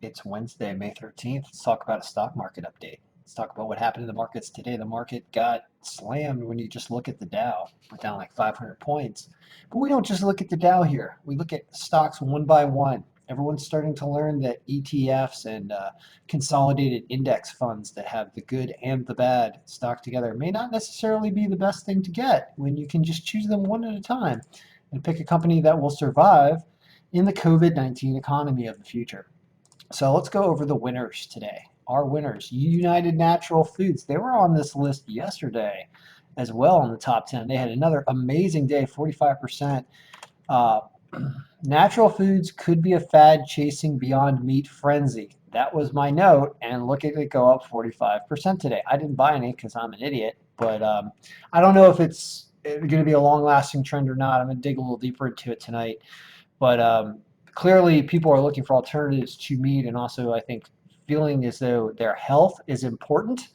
It's Wednesday, May 13th. Let's talk about a stock market update. Let's talk about what happened in the markets today. The market got slammed when you just look at the Dow. We're down like 500 points. But we don't just look at the Dow here. We look at stocks one by one. Everyone's starting to learn that ETFs and consolidated index funds that have the good and the bad stock together may not necessarily be the best thing to get when you can just choose them one at a time and pick a company that will survive in the COVID-19 economy of the future. So let's go over the winners today. Our winners, United Natural Foods. They were on this list yesterday as well in the top 10. They had another amazing day, 45%. Uh, Natural Foods could be a fad chasing Beyond Meat frenzy. That was my note, and look at it go up 45% today. I didn't buy any because I'm an idiot, but I don't know if it's going to be a long lasting trend or not. I'm going to dig a little deeper into it tonight. But clearly, people are looking for alternatives to meat, and also, I think, feeling as though their health is important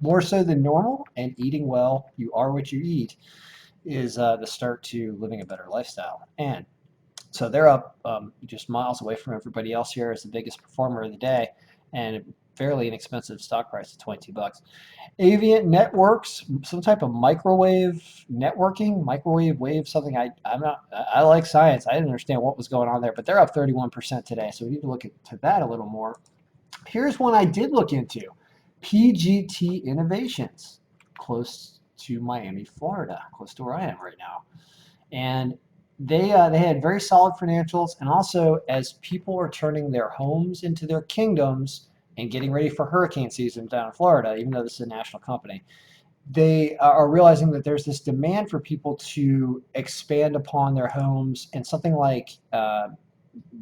more so than normal. And eating well, you are what you eat, is the start to living a better lifestyle. And so they're up just miles away from everybody else here as the biggest performer of the day, and a fairly inexpensive stock price of 22 bucks. Avient Networks, some type of microwave networking, microwave wave, something I'm not, I like science. I didn't understand what was going on there, but they're up 31% today. So we need to look into that a little more. Here's one I did look into, PGT Innovations, close to Miami, Florida, close to where I am right now. And they had very solid financials, and also as people are turning their homes into their kingdoms and getting ready for hurricane season down in Florida, even though this is a national company, they are realizing that there's this demand for people to expand upon their homes, and something like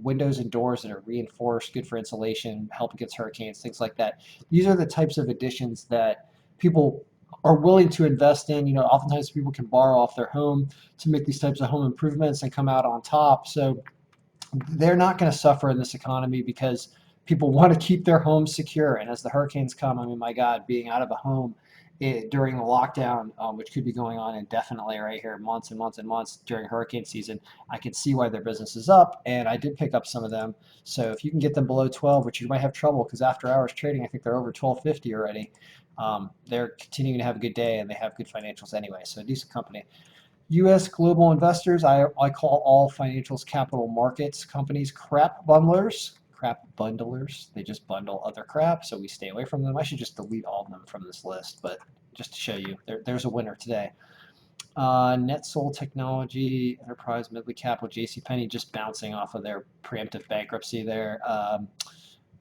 windows and doors that are reinforced, good for insulation, help against hurricanes, things like that. These are the types of additions that people are willing to invest in. Oftentimes people can borrow off their home to make these types of home improvements and come out on top. So they're not going to suffer in this economy because people want to keep their homes secure. And as the hurricanes come, I mean, my God, being out of a home during the lockdown, which could be going on indefinitely right here, months and months and months during hurricane season, I can see why their business is up. And I did pick up some of them. So if you can get them below 12, which you might have trouble because after hours trading, I think they're over 1250 already. They're continuing to have a good day and they have good financials anyway. So a decent company. U.S. global investors, I call all financials capital markets companies crap bundlers. Crap bundlers. They just bundle other crap, so we stay away from them. I should just delete all of them from this list, but just to show you, there's a winner today. NetSol Technology, Enterprise, Midley Capital, JCPenney just bouncing off of their preemptive bankruptcy there.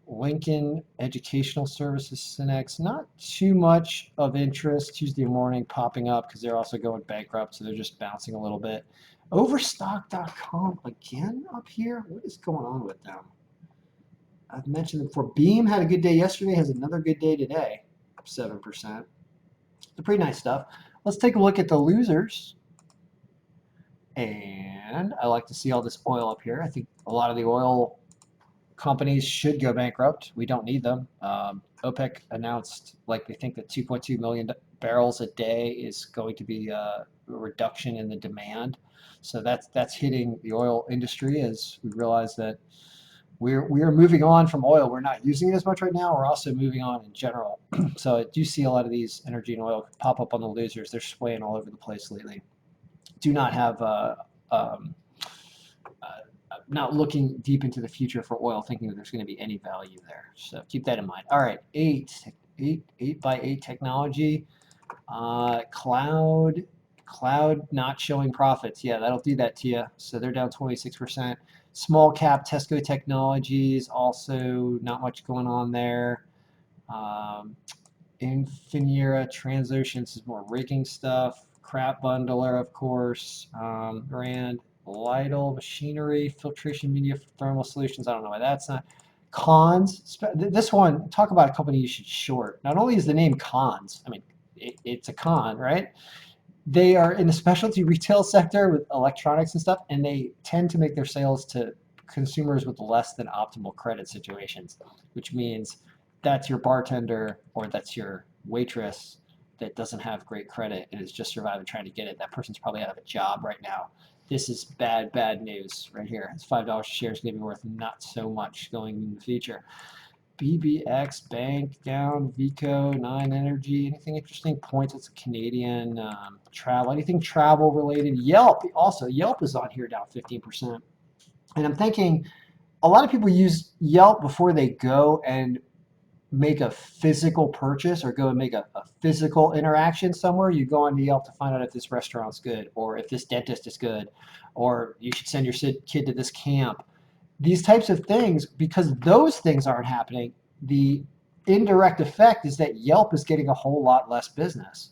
Lincoln Educational Services, Synex, not too much of interest. Tuesday morning popping up because they're also going bankrupt, so they're just bouncing a little bit. Overstock.com again up here. What is going on with them? I've mentioned them before. Beam had a good day yesterday, has another good day today, up 7%. It's pretty nice stuff. Let's take a look at the losers. And I like to see all this oil up here. I think a lot of the oil companies should go bankrupt. We don't need them. OPEC announced like they think that 2.2 million barrels a day is going to be a reduction in the demand. So that's hitting the oil industry as we realize that we are moving on from oil. We're not using it as much right now. We're also moving on in general. So I do see a lot of these energy and oil pop up on the losers. They're swaying all over the place lately. Do not have um, not looking deep into the future for oil, thinking that there's going to be any value there. So keep that in mind. All right, eight by eight technology, cloud not showing profits. Yeah, that'll do that to you. So they're down 26%. Small cap Tesco Technologies, also not much going on there. Infinera Transoceans is more rigging stuff. Crap Bundler, of course. Rand Lytle Machinery, Filtration Media for Thermal Solutions. I don't know why that's not. Cons. This one, talk about a company you should short. Not only is the name Cons, I mean, it's a con, right? They are in the specialty retail sector with electronics and stuff, and they tend to make their sales to consumers with less than optimal credit situations, which means that's your bartender or that's your waitress that doesn't have great credit and is just surviving trying to get it. That person's probably out of a job right now. This is bad, bad news right here. It's $5 a share is going to be worth not so much going in the future. BBX Bank down, Vico, 9 Energy, anything interesting? Points, it's a Canadian travel, anything travel related. Yelp, also, Yelp is on here down 15%. And I'm thinking a lot of people use Yelp before they go and make a physical purchase or go and make a physical interaction somewhere. You go on Yelp to find out if this restaurant's good or if this dentist is good or you should send your kid to this camp. These types of things, because those things aren't happening, the indirect effect is that Yelp is getting a whole lot less business.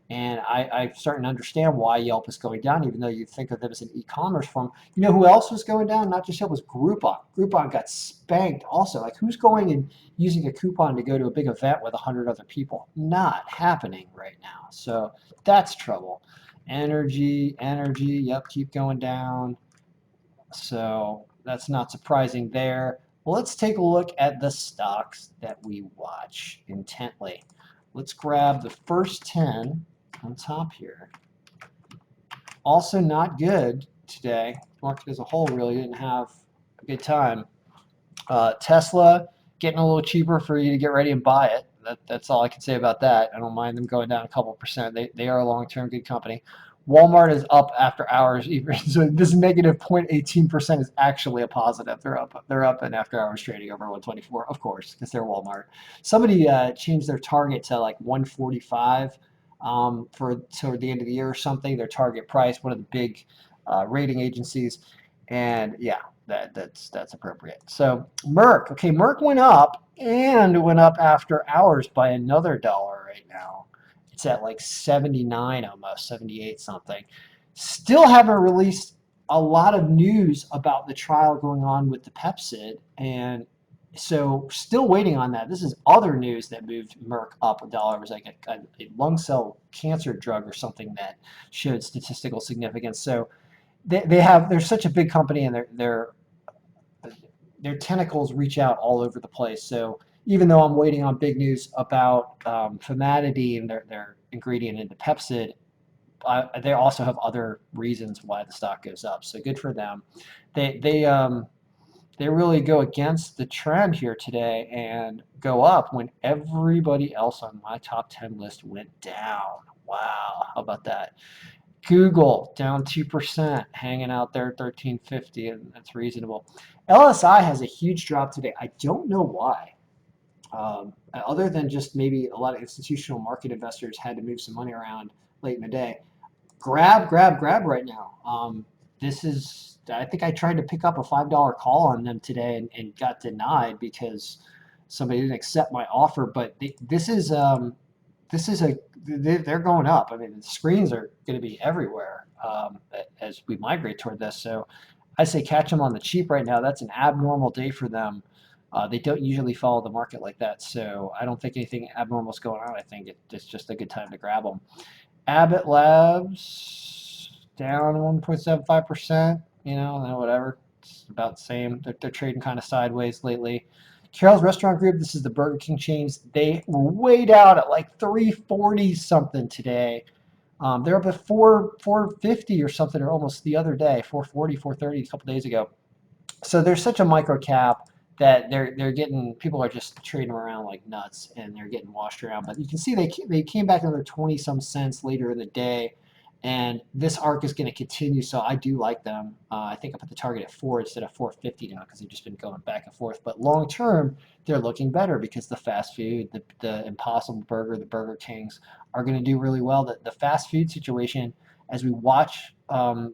And I'm starting to understand why Yelp is going down, even though you think of them as an e-commerce firm. You know who else was going down? Not just Yelp, was Groupon. Groupon got spanked also. Like, who's going and using a coupon to go to a big event with 100 other people? Not happening right now. So that's trouble. Energy, yep, keep going down. So that's not surprising there. Well, let's take a look at the stocks that we watch intently. Let's grab the first 10 on top here. Also not good today. Market as a whole really didn't have a good time. Tesla getting a little cheaper for you to get ready and buy it. That's all I can say about that. I don't mind them going down a couple percent. They are a long-term good company. Walmart is up after hours. So this negative 0.18% is actually a positive. They're up in after hours trading over 124, of course, because they're Walmart. Somebody changed their target to like 145 for toward the end of the year or something. Their target price, one of the big rating agencies, and yeah, that's appropriate. So Merck, okay, Merck went up and went up after hours by another dollar right now. It's at like 79 almost, 78 something. Still haven't released a lot of news about the trial going on with the Pepcid, and so still waiting on that. This is other news that moved Merck up a dollar. It was like a lung cell cancer drug or something that showed statistical significance. So they're such a big company, and their tentacles reach out all over the place. So even though I'm waiting on big news about Famotidine and their ingredient into Pepcid, they also have other reasons why the stock goes up. So good for them. They really go against the trend here today and go up when everybody else on my top 10 list went down. Wow, how about that? Google down 2%, hanging out there at 1350, and that's reasonable. LSI has a huge drop today. I don't know why. Other than just maybe a lot of institutional market investors had to move some money around late in the day. Grab right now. This is, I think I tried to pick up a $5 call on them today and got denied because somebody didn't accept my offer. But this is they're going up. I mean, the screens are going to be everywhere as we migrate toward this. So I say catch them on the cheap right now. That's an abnormal day for them. They don't usually follow the market like that, so I don't think anything abnormal is going on. I think it's just a good time to grab them. Abbott Labs down 1.75%. Whatever. It's about the same. They're trading kind of sideways lately. Carol's Restaurant Group, this is the Burger King chains. They were way down at like 340 something today. They're up at 450 or something, or almost the other day, 440, 430 a couple days ago. So there's such a micro cap that they're getting, people are just trading around like nuts and they're getting washed around. But you can see they came back another 20 some cents later in the day, and this arc is going to continue. So I do like them. I think I put the target at 4 instead of 450 now because they've just been going back and forth. But long term, they're looking better because the fast food, the Impossible Burger, the Burger Kings are going to do really well. The fast food situation, as we watch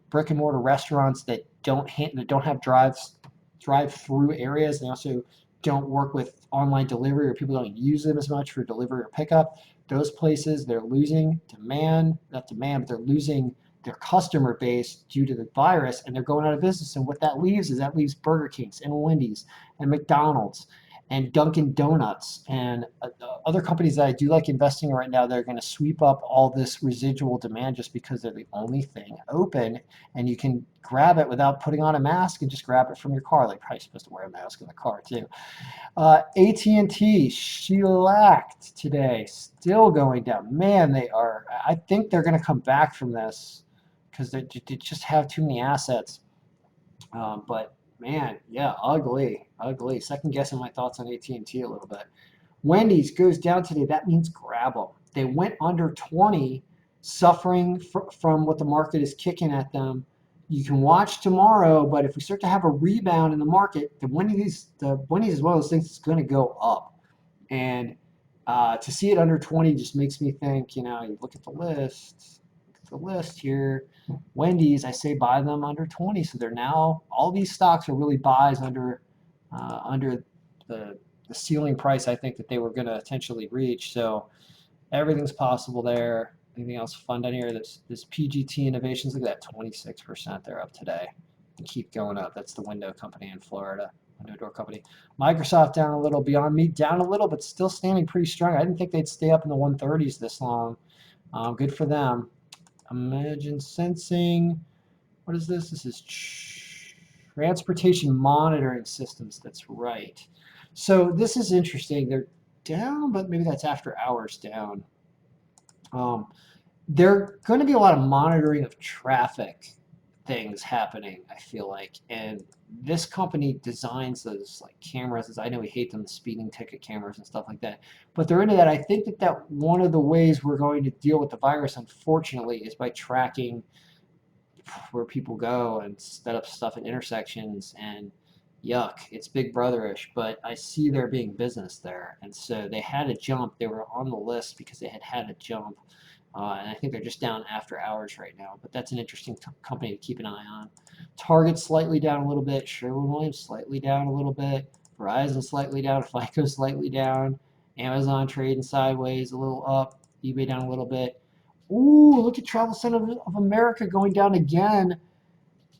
brick and mortar restaurants that don't have drive-through areas. They also don't work with online delivery, or people don't use them as much for delivery or pickup. Those places, they're losing not demand, but they're losing their customer base due to the virus, and they're going out of business. And what that leaves Burger Kings and Wendy's and McDonald's and Dunkin' Donuts and other companies that I do like investing in right now. They're going to sweep up all this residual demand just because they're the only thing open, and you can grab it without putting on a mask and just grab it from your car. Like, probably supposed to wear a mask in the car too. AT&T shellacked today, still going down. Man, they are. I think they're going to come back from this because they just have too many assets. But man, yeah, ugly, ugly. Second guessing my thoughts on AT&T a little bit. Wendy's goes down today. That means grab them. They went under 20, suffering from what the market is kicking at them. You can watch tomorrow, but if we start to have a rebound in the market, the Wendy's is one of those things that's going to go up. And to see it under 20 just makes me think, you look at the list here. Wendy's, I say buy them under 20. So they're now, all these stocks are really buys under the ceiling price I think that they were going to potentially reach. So everything's possible there. Anything else fun down here? This PGT Innovations, look at that, 26% they're up today. And keep going up. That's the window company in Florida, window door company. Microsoft down a little, Beyond Meat down a little, but still standing pretty strong. I didn't think they'd stay up in the 130s this long. Good for them. Imagine Sensing. What is this? This is transportation monitoring systems. That's right. So this is interesting. They're down, but maybe that's after hours down. There are going to be a lot of monitoring of traffic things happening, I feel like. And this company designs those like cameras, as I know we hate them, the speeding ticket cameras and stuff like that. But they're into that. I think that one of the ways we're going to deal with the virus, unfortunately, is by tracking where people go and set up stuff at intersections, and yuck, it's Big Brotherish, but I see there being business there. And so they had a jump. They were on the list because they had a jump. And I think they're just down after hours right now. But that's an interesting company to keep an eye on. Target slightly down a little bit. Sherwin-Williams slightly down a little bit. Verizon slightly down. FICO slightly down. Amazon trading sideways, a little up. eBay down a little bit. Ooh, look at Travel Center of America going down again.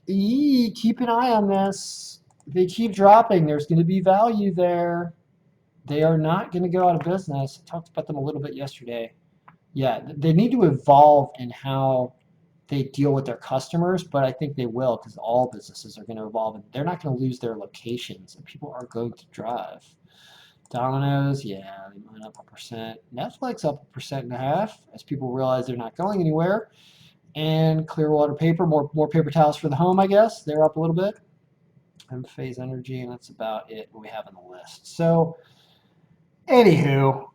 Keep an eye on this. If they keep dropping, there's going to be value there. They are not going to go out of business. I talked about them a little bit yesterday. Yeah, they need to evolve in how they deal with their customers, but I think they will because all businesses are going to evolve and they're not going to lose their locations and people are going to drive. Domino's, yeah, they went up 1%. Netflix up 1.5% as people realize they're not going anywhere. And Clearwater Paper, more paper towels for the home, I guess. They're up a little bit. And Phase Energy, and that's about it we have on the list. So, anywho,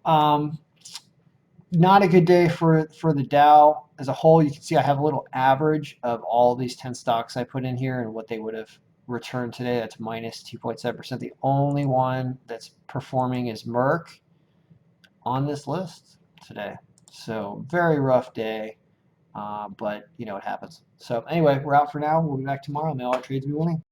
not a good day for the Dow as a whole. You can see I have a little average of all these 10 stocks I put in here and what they would have returned today. That's minus 2.7%. The only one that's performing is Merck on this list today. So very rough day, but it happens. So anyway, we're out for now. We'll be back tomorrow. May all our trades be winning.